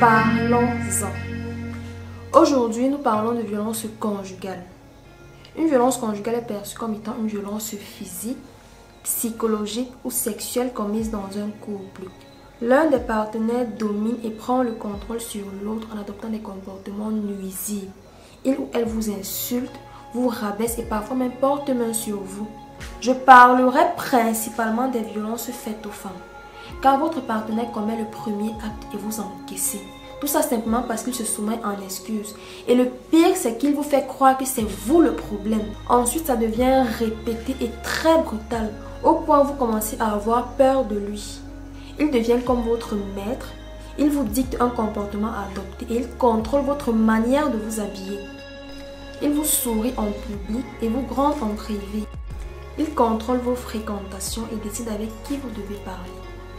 Parlons-en. Aujourd'hui, nous parlons de violence conjugale. Une violence conjugale est perçue comme étant une violence physique, psychologique ou sexuelle commise dans un couple. L'un des partenaires domine et prend le contrôle sur l'autre en adoptant des comportements nuisibles. Il ou elle vous insulte, vous rabaisse et parfois même porte main sur vous. Je parlerai principalement des violences faites aux femmes. Car votre partenaire commet le premier acte et vous encaissez. Tout ça simplement parce qu'il se soumet en excuse. Et le pire, c'est qu'il vous fait croire que c'est vous le problème. Ensuite, ça devient répété et très brutal, au point où vous commencez à avoir peur de lui. Il devient comme votre maître, il vous dicte un comportement à adopter et il contrôle votre manière de vous habiller. Il vous sourit en public et vous gronde en privé. Il contrôle vos fréquentations et décide avec qui vous devez parler.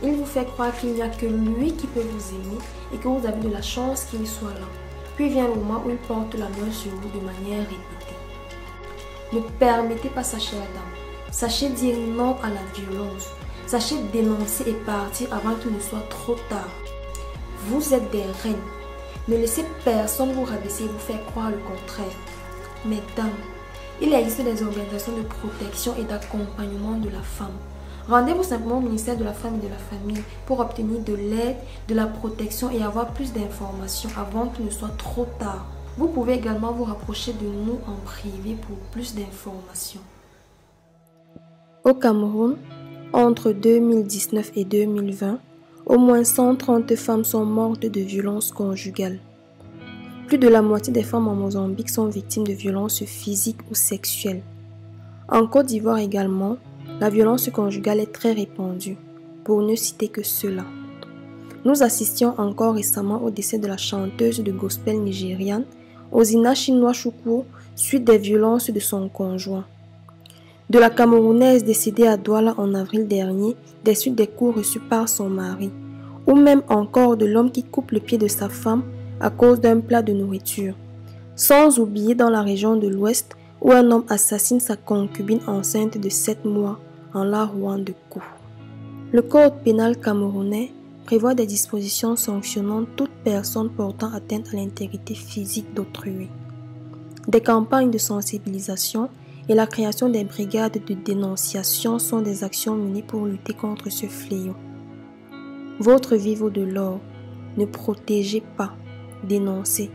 Il vous fait croire qu'il n'y a que lui qui peut vous aimer et que vous avez de la chance qu'il soit là. Puis vient le moment où il porte la main sur vous de manière répétée. Ne permettez pas ça, chère dame. Sachez dire non à la violence. Sachez dénoncer et partir avant qu'il ne soit trop tard. Vous êtes des reines. Ne laissez personne vous rabaisser et vous faire croire le contraire. Mesdames, il existe des organisations de protection et d'accompagnement de la femme. Rendez-vous simplement au ministère de la Femme et de la Famille pour obtenir de l'aide, de la protection et avoir plus d'informations avant qu'il ne soit trop tard. Vous pouvez également vous rapprocher de nous en privé pour plus d'informations. Au Cameroun, entre 2019 et 2020, au moins 130 femmes sont mortes de violences conjugales. Plus de la moitié des femmes en Mozambique sont victimes de violences physiques ou sexuelles. En Côte d'Ivoire également, la violence conjugale est très répandue, pour ne citer que cela. Nous assistions encore récemment au décès de la chanteuse de gospel nigériane, Osina Chinua-Chukwu, suite des violences de son conjoint. De la Camerounaise décédée à Douala en avril dernier, des suites des coups reçus par son mari. Ou même encore de l'homme qui coupe le pied de sa femme à cause d'un plat de nourriture. Sans oublier dans la région de l'Ouest, où un homme assassine sa concubine enceinte de 7 mois en la rouant de coups. Le code pénal camerounais prévoit des dispositions sanctionnant toute personne portant atteinte à l'intégrité physique d'autrui. Des campagnes de sensibilisation et la création des brigades de dénonciation sont des actions menées pour lutter contre ce fléau. Votre vie vaut de l'or. Ne protégez pas, dénoncez.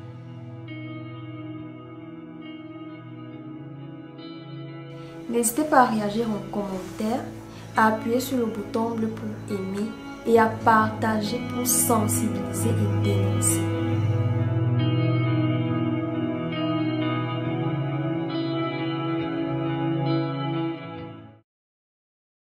N'hésitez pas à réagir en commentaire, à appuyer sur le bouton bleu pour aimer et à partager pour sensibiliser et dénoncer.